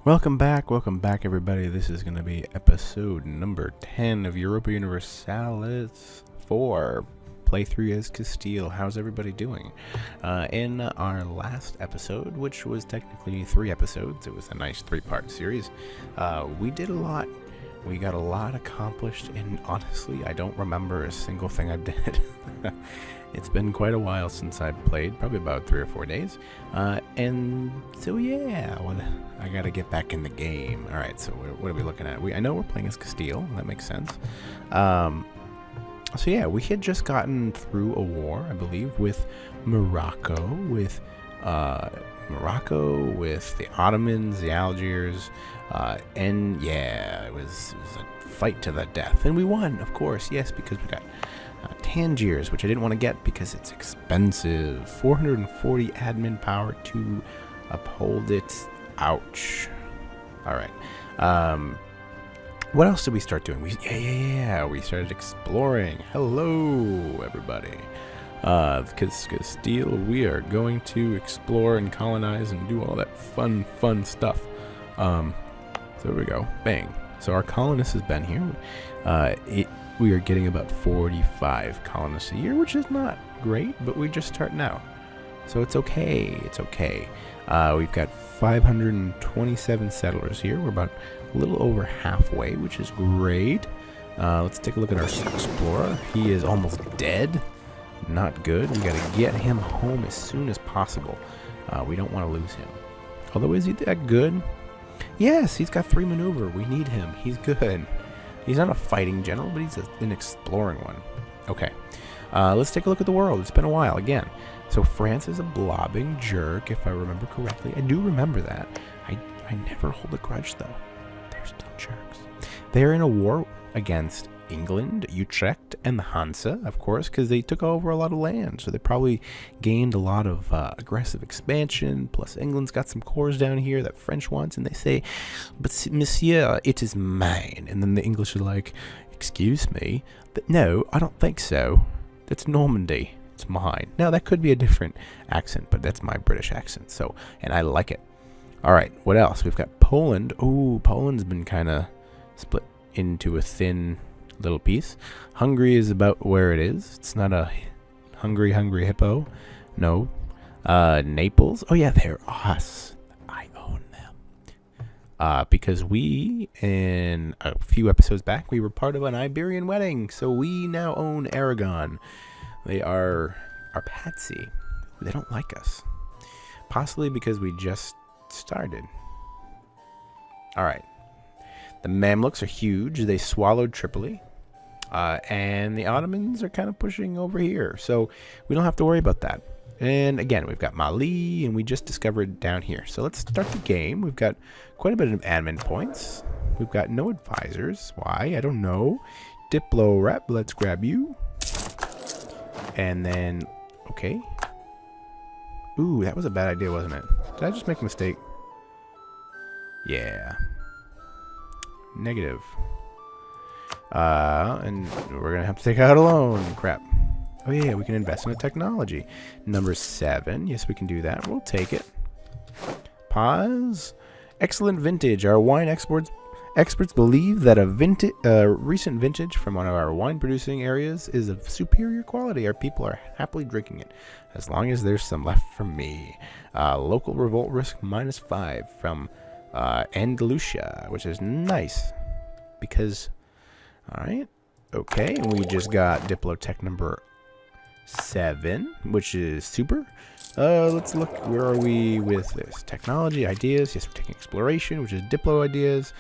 Welcome back, everybody. This is going to be episode number 10 of Europa Universalis 4, playthrough as Castile. How's everybody doing? In our last episode, which was technically 3 episodes, it was a nice 3-part series, we did a lot. We got a lot accomplished, and honestly, I don't remember a single thing I did. It's been quite a while since I've played, probably about 3 or 4 days. And so yeah, I gotta get back in the game. Alright, so what are we looking at? I know we're playing as Castile, that makes sense. So yeah, we had just gotten through a war, I believe, with Morocco, with the Ottomans, the Algiers, and yeah, it was a fight to the death. And we won, of course, yes, because we got Tangiers, which I didn't want to get because it's expensive. 440 admin power to uphold it. Ouch. Alright. What else did we start doing? We started exploring. Hello, everybody. Castile, we are going to explore and colonize and do all that fun stuff. So there we go. Bang. So our colonist has been here. We are getting about 45 colonists a year, which is not great, but we're just starting out. So it's okay. It's okay. We've got 527 settlers here. We're about a little over halfway, which is great. Let's take a look at our explorer. He is almost dead. Not good. We got to get him home as soon as possible. We don't want to lose him. Although, is he that good? Yes, he's got 3 maneuver. We need him. He's good. He's not a fighting general, but he's an exploring one. Okay. Let's take a look at the world. It's been a while again. So France is a blobbing jerk, if I remember correctly. I do remember that. I never hold a grudge, though. They're still jerks. They're in a war against England, Utrecht, and the Hansa, of course, because they took over a lot of land. So they probably gained a lot of aggressive expansion. Plus, England's got some cores down here that French wants, and they say, "But monsieur, it is mine." And then the English are like, "Excuse me, but no, I don't think so. That's Normandy. It's mine." Now, that could be a different accent, but that's my British accent, so, and I like it. All right, what else? We've got Poland. Oh, Poland's been kind of split into a thin little piece. Hungary is about where it is. It's not a hungry hippo. No. Naples. Oh, yeah, they're us. I own them. Because we, in a few episodes back, we were part of an Iberian wedding, so we now own Aragon. They are our patsy. They don't like us. Possibly because we just started. Alright. The Mamluks are huge. They swallowed Tripoli. And the Ottomans are kind of pushing over here. So we don't have to worry about that. And again, we've got Mali, and we just discovered down here. So let's start the game. We've got quite a bit of admin points. We've got no advisors. Why? I don't know. Diplo rep. Let's grab you. And then, okay. Ooh, that was a bad idea, wasn't it? Did I just make a mistake? Yeah. Negative. And we're going to have to take out a loan. Crap. Oh, yeah, we can invest in a technology. Number 7. Yes, we can do that. We'll take it. Pause. Excellent vintage. Our wine experts believe that a recent vintage from one of our wine-producing areas is of superior quality. Our people are happily drinking it, as long as there's some left for me. Local revolt risk -5 from Andalusia, which is nice, because... Alright, okay, and we just got Diplotech number 7, which is super. Let's look, where are we with this? Technology, ideas, yes, we're taking exploration, which is Diplo ideas.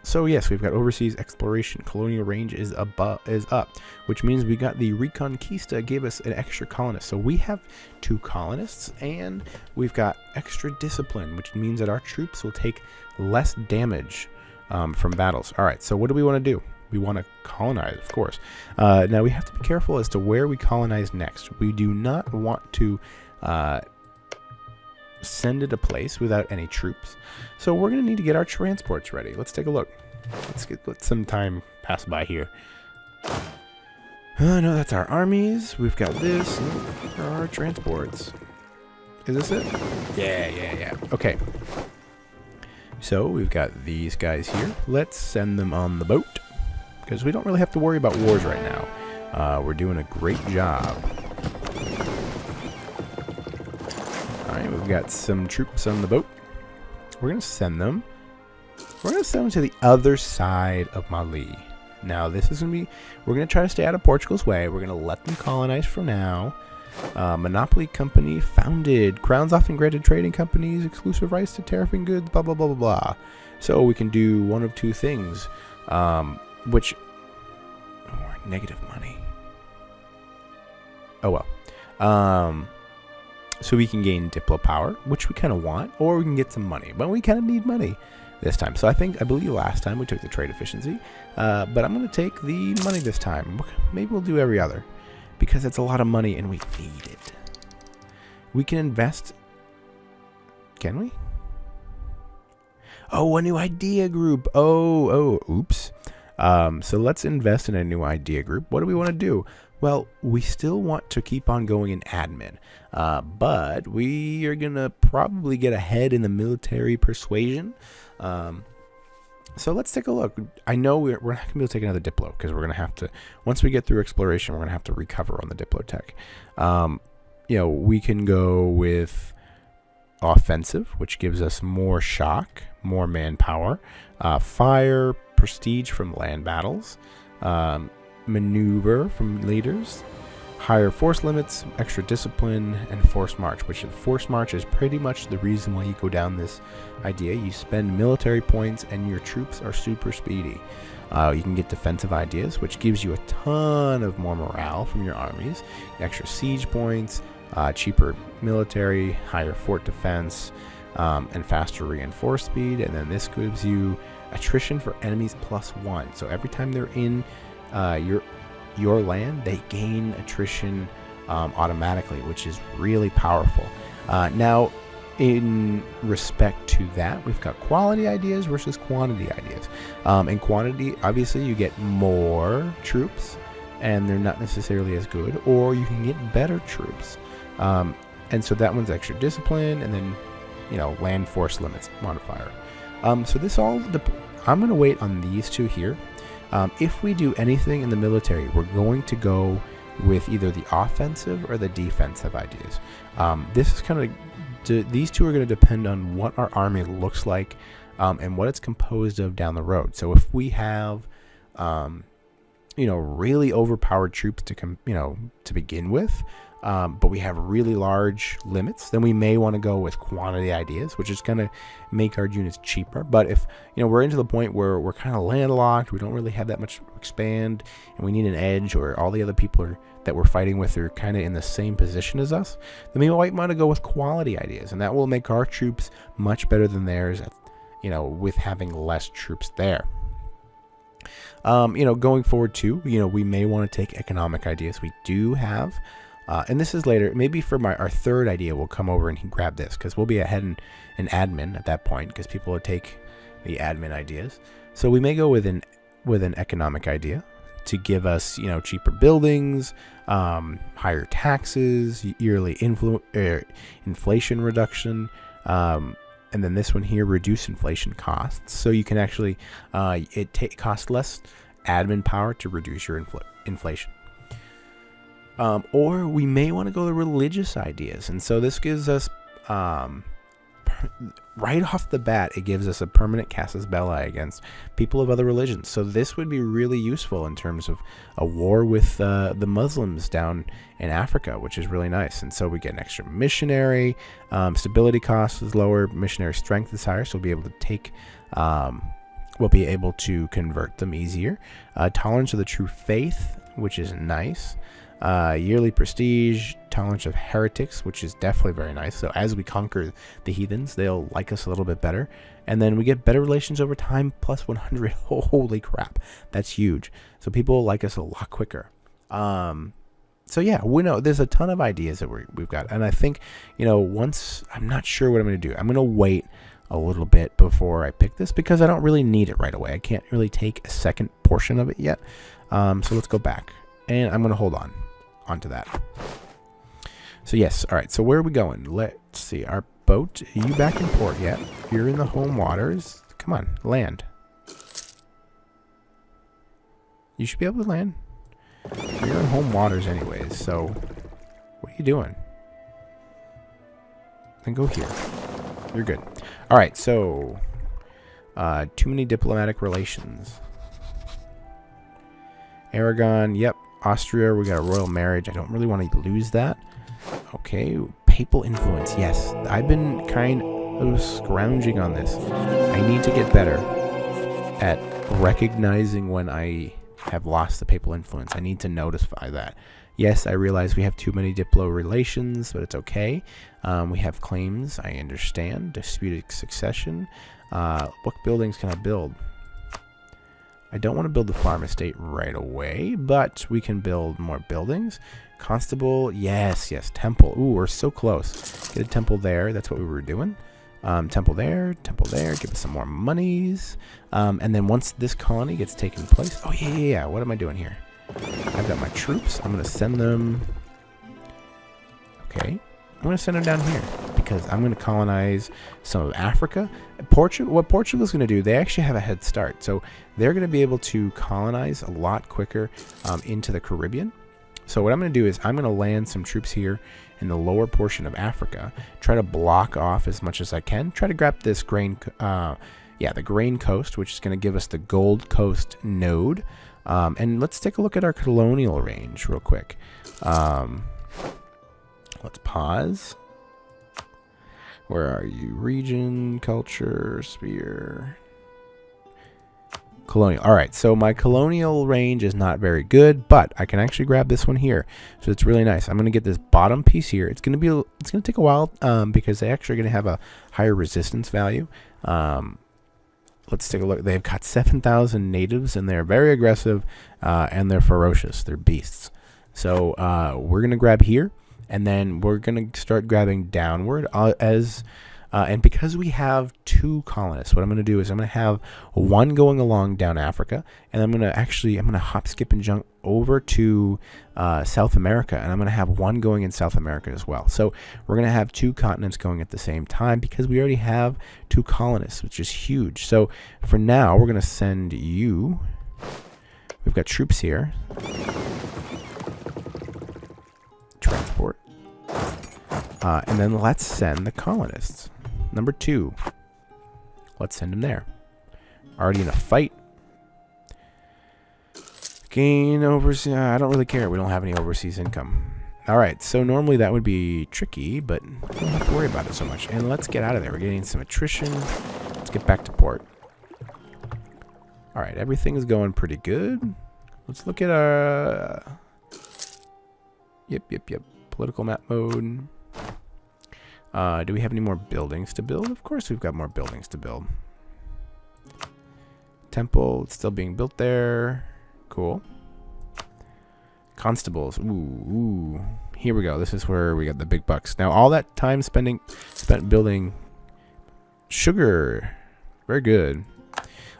So yes, we've got overseas exploration. Colonial range is up, which means we got the Reconquista gave us an extra colonist. So we have 2 colonists, and we've got extra discipline, which means that our troops will take less damage from battles. Alright, so what do we want to do? We want to colonize, of course. Now, we have to be careful as to where we colonize next. We do not want to send it a place without any troops. So we're going to need to get our transports ready. Let's take a look. Let some time pass by here. No, that's our armies. We've got this. Here are our transports. Is this it? Yeah. Okay. So we've got these guys here. Let's send them on the boat, because we don't really have to worry about wars right now. We're doing a great job. Alright, we've got some troops on the boat. We're going to send them. We're going to send them to the other side of Mali. Now, this is going to be... We're going to try to stay out of Portugal's way. We're going to let them colonize for now. Monopoly company founded. Crowns often granted trading companies exclusive rights to tariffing goods, blah, blah, blah, blah, blah. So we can do one of two things. Which... Oh, negative money. Oh, well. So we can gain Diplo power, which we kind of want, or we can get some money. But we kind of need money this time. So I believe last time we took the trade efficiency. But I'm going to take the money this time. Maybe we'll do every other, because it's a lot of money and we need it. We can invest. Can we? Oh, a new idea group. Oops. So let's invest in a new idea group. What do we want to do? Well, we still want to keep on going in admin, but we are going to probably get ahead in the military persuasion. So let's take a look. I know we're not going to be able to take another Diplo, because we're going to have to, once we get through exploration, we're going to have to recover on the Diplo tech. We can go with offensive, which gives us more shock, more manpower, fire, prestige from land battles, maneuver from leaders, higher force limits, extra discipline, and force march, which force march is pretty much the reason why you go down this idea. You spend military points and your troops are super speedy. You can get defensive ideas, which gives you a ton of more morale from your armies, extra siege points, cheaper military, higher fort defense, and faster reinforced speed. And then this gives you attrition for enemies +1. So every time they're in your land, they gain attrition automatically, which is really powerful. Now, in respect to that, we've got quality ideas versus quantity ideas. In quantity, obviously, you get more troops, and they're not necessarily as good, or you can get better troops. And so that one's extra discipline, and then, land force limits modifier. So this all, I'm going to wait on these two here. If we do anything in the military, we're going to go with either the offensive or the defensive ideas. This is kind of, these two are going to depend on what our army looks like and what it's composed of down the road. So if we have, really overpowered troops to begin with, but we have really large limits, then we may want to go with quantity ideas, which is going to make our units cheaper. But if we're into the point where we're kind of landlocked, we don't really have that much to expand, and we need an edge, or all the other people that we're fighting with are kind of in the same position as us, then we might want to go with quality ideas, and that will make our troops much better than theirs, with having less troops there. Going forward too, we may want to take economic ideas. We do have. And this is later. Maybe for our third idea, we'll come over and grab this, because we'll be ahead in admin at that point, because people will take the admin ideas. So we may go with an economic idea to give us, cheaper buildings, higher taxes, yearly inflation reduction, and then this one here, reduce inflation costs. So you can actually, it costs less admin power to reduce your inflation. Or we may want to go to religious ideas. And so this gives us, right off the bat, it gives us a permanent casus belli against people of other religions. So this would be really useful in terms of a war with the Muslims down in Africa, which is really nice. And so we get an extra missionary, stability cost is lower, missionary strength is higher, so we'll be able to take... we'll be able to convert them easier. Tolerance of the true faith, which is nice. Yearly prestige, tolerance of heretics, which is definitely very nice. So as we conquer the heathens, they'll like us a little bit better. And then we get better relations over time, +100. Holy crap, that's huge. So people like us a lot quicker. So yeah, we know there's a ton of ideas that we've got. And I think, once, I'm not sure what I'm going to do. I'm going to wait a little bit before I pick this, because I don't really need it right away. I can't really take a second portion of it yet. So let's go back, and I'm going to hold onto that. So yes, all right, so where are we going? Let's see, our boat. Are you back in port yet? You're in the home waters. Come on, land. You should be able to land. You're in home waters anyways, so what are you doing? Then go here. You're good. Alright, so too many diplomatic relations. Aragon, yep. Austria, we got a royal marriage. I don't really want to lose that. Okay, papal influence, yes. I've been kind of scrounging on this. I need to get better at recognizing when I have lost the papal influence. I need to notify that. Yes, I realize we have too many diplo relations, but it's okay. We have claims, I understand. Disputed succession. What buildings can I build? I don't want to build the farm estate right away, but we can build more buildings. Constable, yes, yes. Temple, ooh, we're so close. Get a temple there, that's what we were doing. Temple there, give us some more monies. And then once this colony gets taken place, oh yeah, what am I doing here? I've got my troops, I'm going to send them, okay, I'm going to send them down here because I'm going to colonize some of Africa. What Portugal's going to do, they actually have a head start. So they're going to be able to colonize a lot quicker into the Caribbean. So what I'm going to do is I'm going to land some troops here in the lower portion of Africa, try to block off as much as I can, try to grab this grain, the grain coast, which is going to give us the Gold Coast node. And let's take a look at our colonial range real quick. Let's pause. Where are you? Region, culture, sphere, colonial. All right, so my colonial range is not very good, but I can actually grab this one here, so it's really nice. I'm going to get this bottom piece here. It's going to take a while because they actually are going to have a higher resistance value. Let's take a look. They've got 7,000 natives, and they're very aggressive, and they're ferocious. They're beasts. So we're going to grab here, and then we're going to start grabbing downward and because we have 2 colonists, what I'm going to do is I'm going to have one going along down Africa, and I'm going to hop, skip, and jump over to South America, and I'm going to have one going in South America as well. So we're going to have 2 continents going at the same time because we already have 2 colonists, which is huge. So for now, we're going to send you. We've got troops here. Transport. And then let's send the colonists. Number 2. Let's send them there. Already in a fight. Gain overseas. I don't really care. We don't have any overseas income. Alright, so normally that would be tricky, but we don't have to worry about it so much. And let's get out of there. We're getting some attrition. Let's get back to port. Alright, everything is going pretty good. Let's look at our... Yep. Political map mode. Do we have any more buildings to build? Of course we've got more buildings to build. Temple, it's still being built there. Cool. Constables. Ooh. Here we go. This is where we got the big bucks. Now all that time spent building sugar. Very good.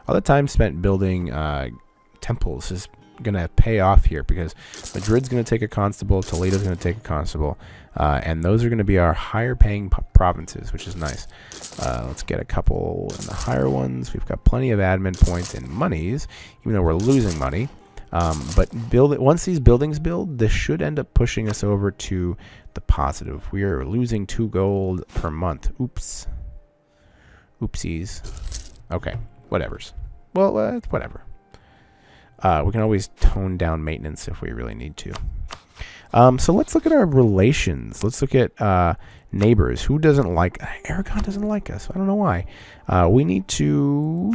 All the time spent building temples is gonna pay off here because Madrid's gonna take a constable, Toledo's gonna take a constable, and those are gonna be our higher paying provinces, which is nice. Let's get a couple in the higher ones. We've got plenty of admin points and monies, even though we're losing money. But once these buildings build, this should end up pushing us over to the positive. We are losing 2 gold per month. Oops. Oopsies. Okay, whatevers. Well, it's whatever. We can always tone down maintenance if we really need to. So let's look at our relations. Let's look at neighbors. Who doesn't like... Aragon doesn't like us. I don't know why. We need to...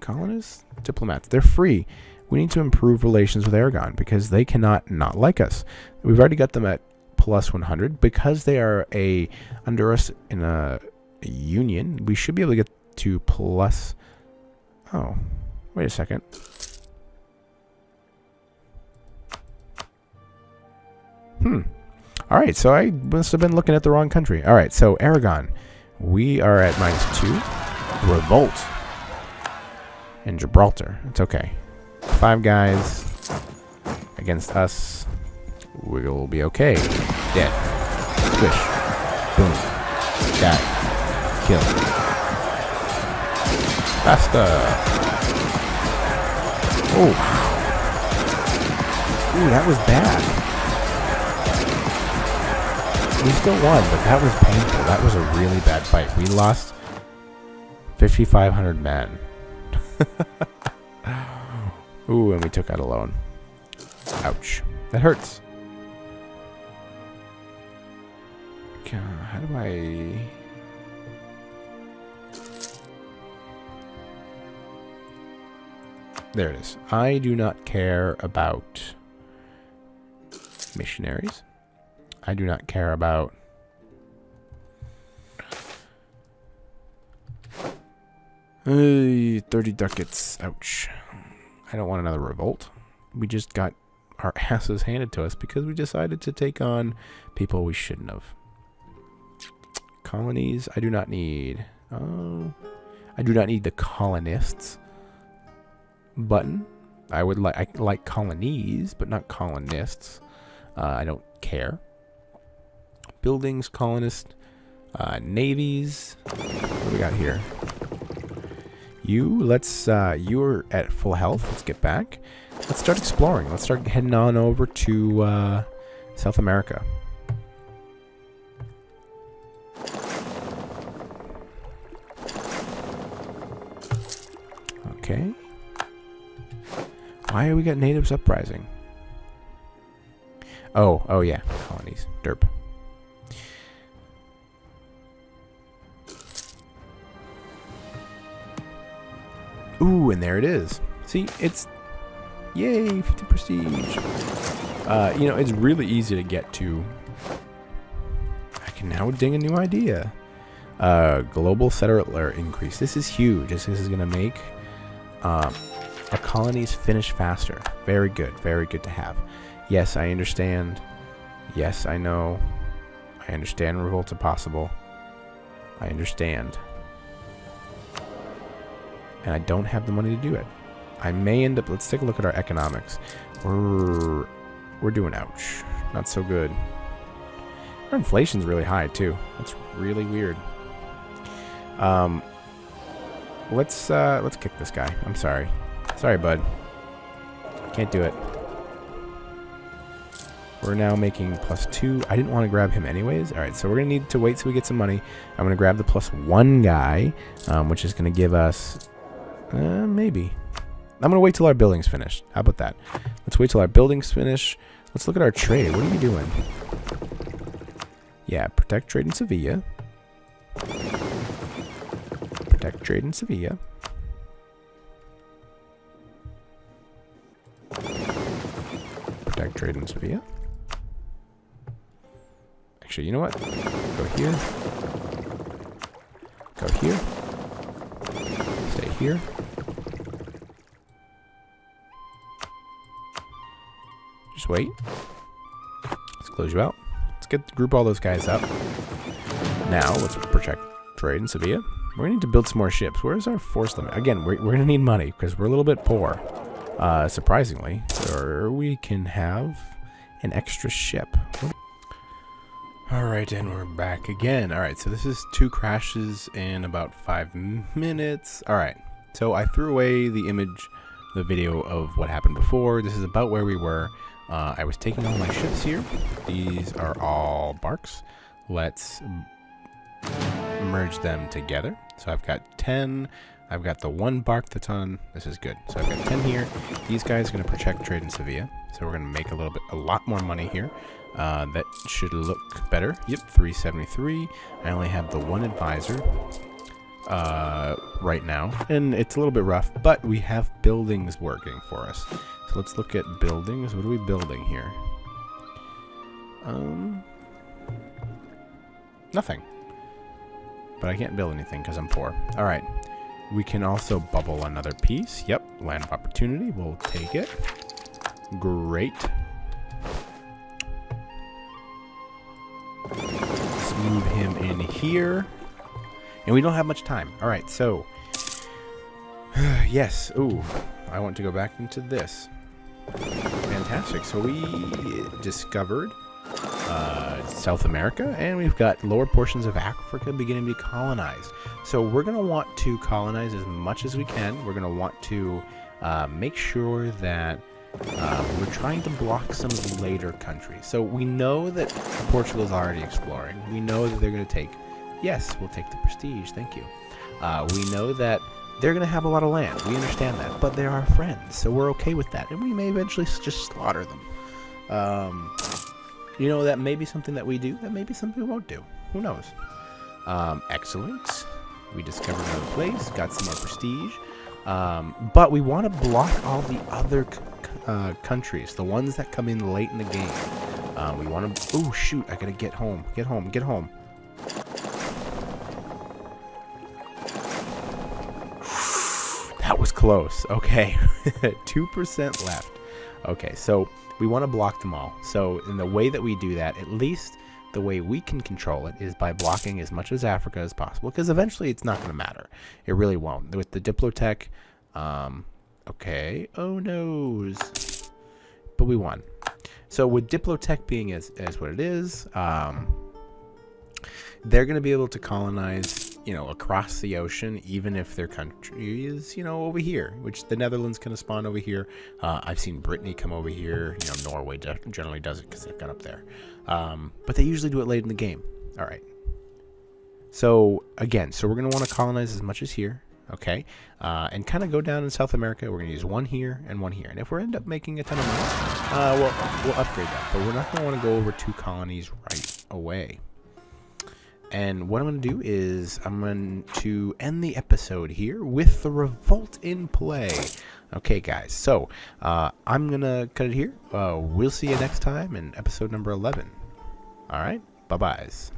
Colonists? Diplomats. They're free. We need to improve relations with Aragon because they cannot not like us. We've already got them at plus 100. Because they are under us in a union, we should be able to get to plus... Oh... Wait a second. Alright, so I must have been looking at the wrong country. Alright, so Aragon. We are at -2. Revolt. In Gibraltar. It's okay. 5 guys against us. We'll be okay. Dead. Squish. Boom. Got it. Kill. Faster. Oh. Ooh, that was bad. We still won, but that was painful. That was a really bad fight. We lost 5,500 men. Ooh, and we took out a loan. Ouch. That hurts. How do I... There it is. I do not care about missionaries. I do not care about... 30 ducats. Ouch. I don't want another revolt. We just got our asses handed to us because we decided to take on people we shouldn't have. Colonies, I do not need. I do not need the colonists button. I like colonies, but not colonists. I don't care. Buildings, colonists, navies. What do we got here? You're at full health. Let's get back. Let's start exploring. Let's start heading on over to South America. Okay. Why have we got natives uprising? Oh yeah, colonies. Derp. Ooh, and there it is. See, it's... Yay, 50 prestige. You know, it's really easy to get to. I can now ding a new idea. Global settler increase. This is huge. This is going to make our colonies finish faster. Very good. Very good to have. Yes, I understand. Yes, I know. I understand revolts are possible. I understand. And I don't have the money to do it. I may end up... Let's take a look at our economics. We're doing ouch. Not so good. Our inflation's really high, too. That's really weird. Let's kick this guy. I'm sorry. Sorry, bud. Can't do it. We're now making +2. I didn't want to grab him anyways. Alright, so we're going to need to wait till we get some money. I'm going to grab the +1 guy, which is going to give us... maybe. I'm going to wait till our building's finished. How about that? Let's wait till our building's finished. Let's look at our trade. What are you doing? Yeah, protect trade in Sevilla. Protect trade in Sevilla. Protect trade in Sevilla. Actually, you know what? Go here. Go here. Stay here. Just wait. Let's close you out. Let's group all those guys up. Now, let's protect trade in Sevilla. We're going to need to build some more ships. Where's our force limit? Again, we're going to need money because we're a little bit poor. Surprisingly. Or we can have an extra ship. Alright, and we're back again. Alright, so this is 2 crashes in about 5 minutes. Alright, so I threw away the image, the video of what happened before. This is about where we were. I was taking all my ships here. These are all barks. Let's merge them together. So I've got 10. I've got the 1 bark that's on. This is good. So I've got 10 here. These guys are going to protect trade in Sevilla. So we're going to make a lot more money here. That should look better. Yep, 373. I only have the 1 advisor right now, and it's a little bit rough, but we have buildings working for us. So let's look at buildings. What are we building here? Nothing. But I can't build anything because I'm poor. All right. We can also bubble another piece. Yep, land of opportunity. We'll take it. Great. Let's move him in here. And we don't have much time. All right, so... yes. Ooh, I want to go back into this. Fantastic. So we discovered South America, and we've got lower portions of Africa beginning to be colonized. So we're going to want to colonize as much as we can. We're going to want to make sure that we're trying to block some of the later countries. So we know that Portugal is already exploring. We know that they're going to take, yes, we'll take the prestige, thank you. We know that they're going to have a lot of land. We understand that, but they're our friends, so we're okay with that, and we may eventually just slaughter them. You know, that may be something that we do, that may be something we won't do. Who knows? Excellent. We discovered another place, got some more prestige. But we want to block all the other countries, the ones that come in late in the game. We want to... Oh, shoot, I gotta get home. Get home, get home. That was close. Okay. 2% left. Okay, so we want to block them all. So in the way that we do that, at least the way we can control it is by blocking as much as Africa as possible, because eventually it's not going to matter. It really won't. With the Diplotech, okay, oh noes. But we won. So with Diplotech being as what it is, they're going to be able to colonize, you know, across the ocean, even if their country is, you know, over here, which the Netherlands kind of spawn over here. I've seen Brittany come over here. You know, Norway generally does it because they've got up there. But they usually do it late in the game. All right. So again, so we're going to want to colonize as much as here. Okay. And kind of go down in South America. We're going to use one here and one here. And if we end up making a ton of money, we'll upgrade that. But we're not going to want to go over 2 colonies right away. And what I'm going to do is I'm going to end the episode here with the revolt in play. Okay, guys. So I'm going to cut it here. We'll see you next time in episode number 11. All right. Bye-byes.